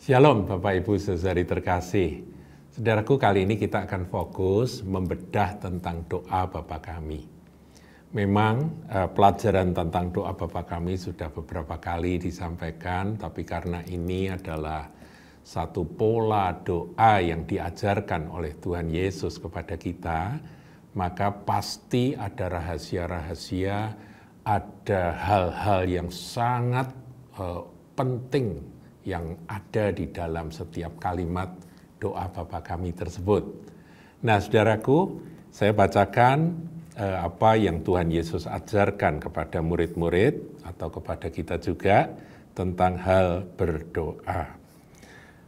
Shalom Bapak Ibu Saudari terkasih. Saudaraku, kali ini kita akan fokus membedah tentang doa Bapa kami. Memang pelajaran tentang doa Bapa kami sudah beberapa kali disampaikan, tapi karena ini adalah satu pola doa yang diajarkan oleh Tuhan Yesus kepada kita, maka pasti ada rahasia-rahasia, ada hal-hal yang sangat penting yang ada di dalam setiap kalimat doa Bapa kami tersebut. Nah, saudaraku, saya bacakan apa yang Tuhan Yesus ajarkan kepada murid-murid atau kepada kita juga tentang hal berdoa.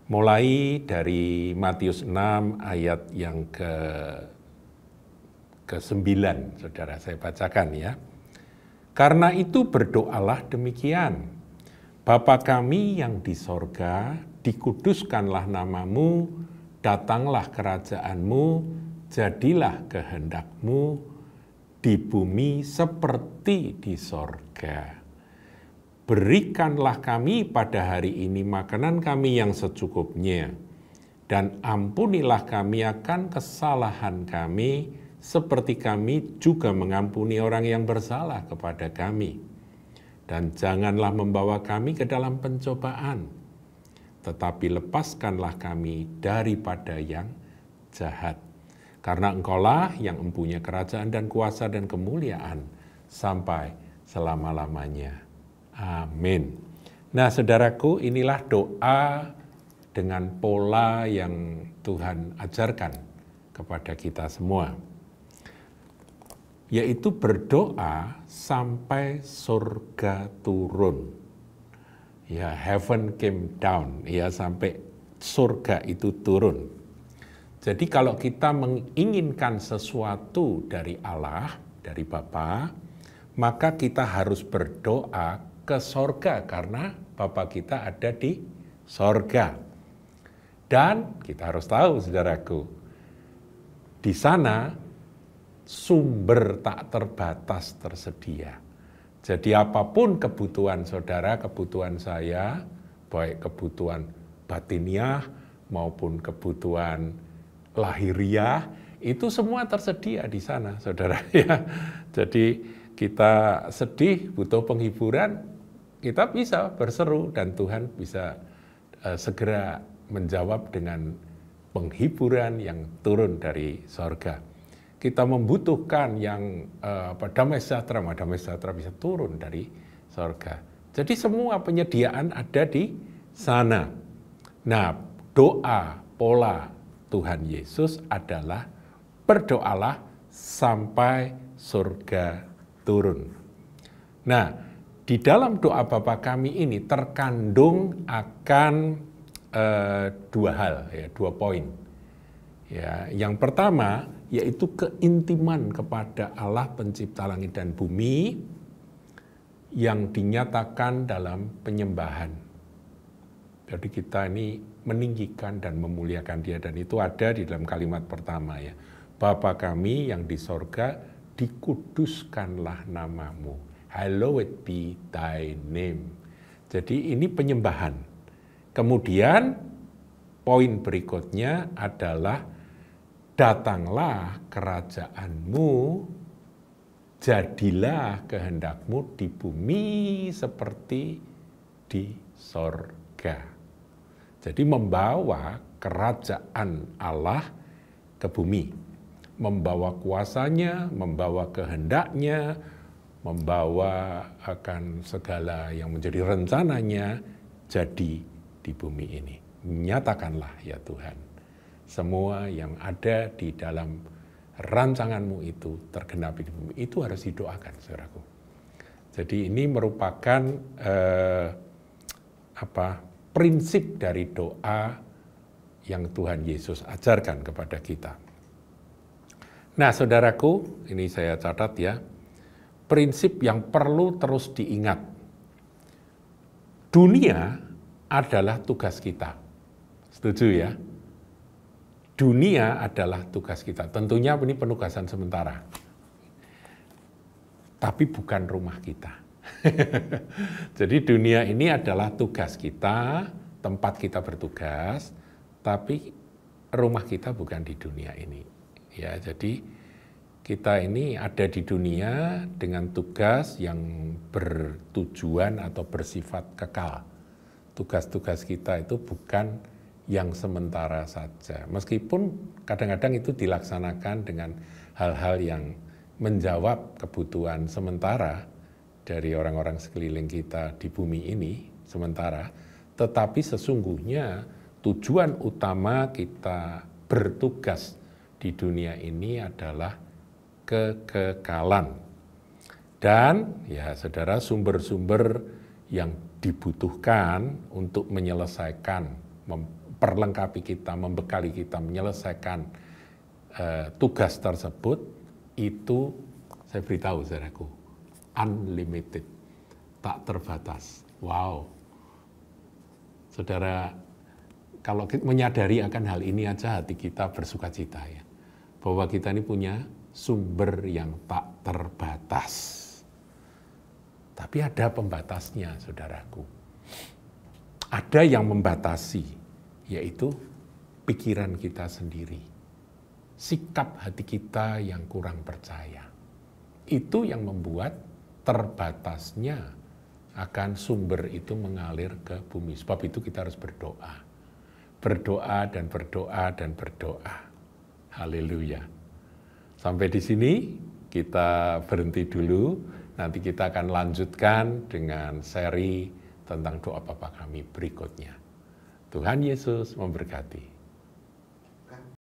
Mulai dari Matius 6 ayat yang ke-9, saudara, saya bacakan ya. Karena itu berdoalah demikian. Bapa kami yang di sorga, dikuduskanlah namamu, datanglah kerajaanmu, jadilah kehendakmu di bumi seperti di sorga. Berikanlah kami pada hari ini makanan kami yang secukupnya, dan ampunilah kami akan kesalahan kami, seperti kami juga mengampuni orang yang bersalah kepada kami. Dan janganlah membawa kami ke dalam pencobaan, tetapi lepaskanlah kami daripada yang jahat. Karena Engkaulah yang mempunyai kerajaan dan kuasa dan kemuliaan sampai selama-lamanya. Amin. Nah, saudaraku, inilah doa dengan pola yang Tuhan ajarkan kepada kita semua, yaitu berdoa sampai surga turun. Ya, heaven came down, ya, sampai surga itu turun. Jadi kalau kita menginginkan sesuatu dari Allah, dari Bapa, maka kita harus berdoa ke surga karena Bapa kita ada di surga. Dan kita harus tahu, saudaraku, di sana sumber tak terbatas tersedia. Jadi apapun kebutuhan saudara, kebutuhan saya, baik kebutuhan batiniah maupun kebutuhan lahiriah, itu semua tersedia di sana, saudara. Ya. Jadi kita sedih, butuh penghiburan, kita bisa berseru dan Tuhan bisa segera menjawab dengan penghiburan yang turun dari sorga. Kita membutuhkan yang damai sejahtera bisa turun dari sorga. Jadi semua penyediaan ada di sana. Nah, doa pola Tuhan Yesus adalah berdoalah sampai surga turun. Nah, di dalam doa Bapa kami ini terkandung akan dua hal, ya, 2 poin. Ya, yang pertama yaitu keintiman kepada Allah pencipta langit dan bumi yang dinyatakan dalam penyembahan. Jadi kita ini meninggikan dan memuliakan Dia, dan itu ada di dalam kalimat pertama ya. Bapa kami yang di sorga, dikuduskanlah namamu. Hallowed be thy name. Jadi ini penyembahan. Kemudian poin berikutnya adalah datanglah kerajaanmu, jadilah kehendakmu di bumi seperti di sorga. Jadi membawa kerajaan Allah ke bumi, membawa kuasanya, membawa kehendaknya, membawa akan segala yang menjadi rencananya jadi di bumi ini. Nyatakanlah ya Tuhan, semua yang ada di dalam rancanganmu itu tergenapi di bumi. Itu harus didoakan, saudaraku. Jadi ini merupakan prinsip dari doa yang Tuhan Yesus ajarkan kepada kita. Nah, saudaraku, ini saya catat ya, prinsip yang perlu terus diingat. Dunia adalah tugas kita. Setuju ya? Dunia adalah tugas kita. Tentunya ini penugasan sementara. Tapi bukan rumah kita. Jadi dunia ini adalah tugas kita, tempat kita bertugas, tapi rumah kita bukan di dunia ini. Ya, jadi kita ini ada di dunia dengan tugas yang bertujuan atau bersifat kekal. Tugas-tugas kita itu bukan yang sementara saja. Meskipun kadang-kadang itu dilaksanakan dengan hal-hal yang menjawab kebutuhan sementara dari orang-orang sekeliling kita di bumi ini, sementara, tetapi sesungguhnya tujuan utama kita bertugas di dunia ini adalah kekekalan. Dan ya saudara, sumber-sumber yang dibutuhkan untuk menyelesaikan, memperlengkapi kita, membekali kita, menyelesaikan tugas tersebut, itu saya beritahu saudaraku, unlimited, tak terbatas. Wow. Saudara, kalau kita menyadari akan hal ini aja hati kita bersuka cita ya. Bahwa kita ini punya sumber yang tak terbatas. Tapi ada pembatasnya, saudaraku. Ada yang membatasi, yaitu pikiran kita sendiri. Sikap hati kita yang kurang percaya. Itu yang membuat terbatasnya akan sumber itu mengalir ke bumi. Sebab itu kita harus berdoa. Berdoa dan berdoa dan berdoa. Haleluya. Sampai di sini kita berhenti dulu. Nanti kita akan lanjutkan dengan seri tentang doa Bapa Kami berikutnya. Tuhan Yesus memberkati.